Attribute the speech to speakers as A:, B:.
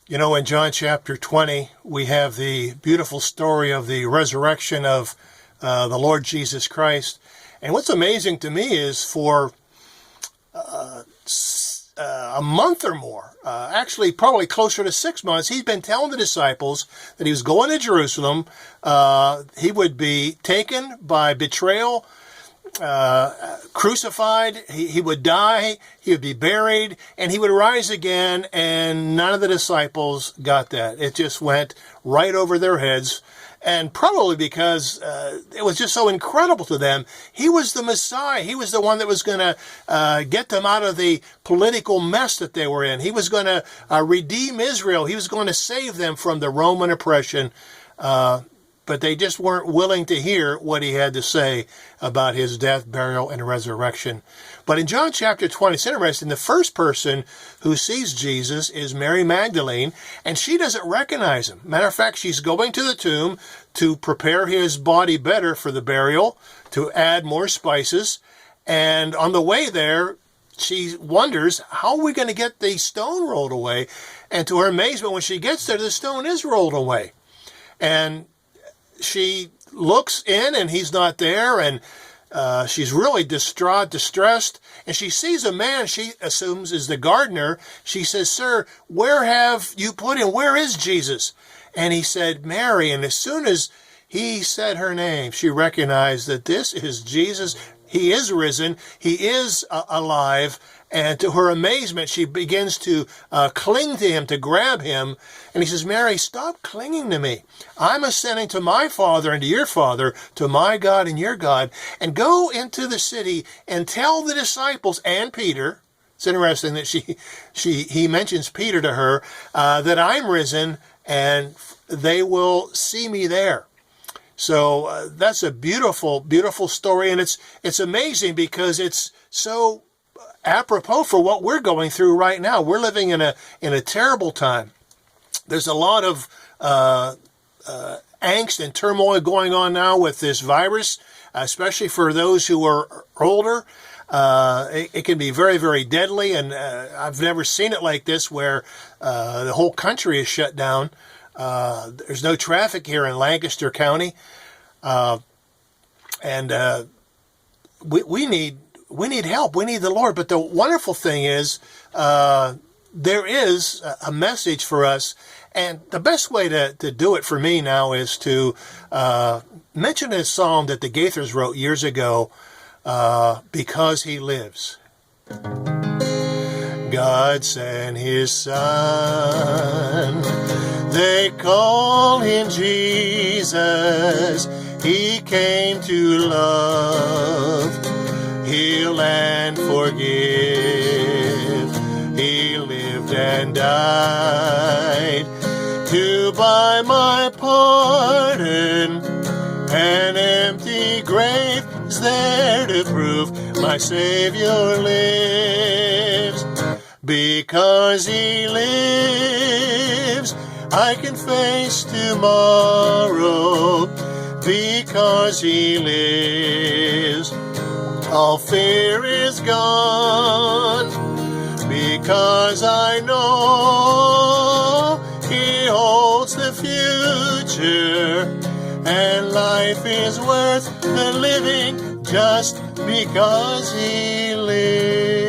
A: You know, in John chapter 20, we have the beautiful story of the resurrection of the Lord Jesus Christ. And what's amazing to me is for a month or more, actually probably closer to 6 months, he's been telling the disciples that he was going to Jerusalem. He would be taken by betrayal, crucified, he would die, he would be buried, and he would rise again, and none of the disciples got that. It just went right over their heads, and probably because it was just so incredible to them. He was the Messiah. He was the one that was going to get them out of the political mess that they were in. He was going to redeem Israel. He was going to save them from the Roman oppression. But they just weren't willing to hear what he had to say about his death, burial, and resurrection. But in John chapter 20, it's interesting, the first person who sees Jesus is Mary Magdalene, and she doesn't recognize him. Matter of fact, she's going to the tomb to prepare his body better for the burial, to add more spices, and on the way there, she wonders, how are we going to get the stone rolled away? And to her amazement, when she gets there, the stone is rolled away. And she looks in and he's not there, and she's really distraught, distressed, and she sees a man she assumes is the gardener. She says, "Sir, where have you put him? Where is Jesus?" And he said, "Mary." And as soon as he said her name, she recognized that this is Jesus. He is risen. He is alive. And to her amazement, she begins to cling to him, to grab him. And he says, "Mary, stop clinging to me. I'm ascending to my Father and to your Father, to my God and your God. And go into the city and tell the disciples and Peter." It's interesting that he mentions Peter to her, that I'm risen and they will see me there. So that's a beautiful, beautiful story. And it's amazing because it's so apropos for what we're going through right now. We're living in a terrible time. There's a lot of angst and turmoil going on now with this virus, especially for those who are older. It can be very, very deadly, and I've never seen it like this where the whole country is shut down. There's no traffic here in Lancaster County, and we need help. We need the Lord. But the wonderful thing is, there is a message for us. And the best way to do it for me now is to mention a psalm that the Gaithers wrote years ago, "Because He Lives." God sent His Son. They call Him Jesus. He came to love, heal and forgive. He lived and died to buy my pardon. An empty grave is there to prove my Savior lives. Because He lives, I can face tomorrow. Because He lives, all fear is gone. Because I know He holds the future, and life is worth the living just because He lives.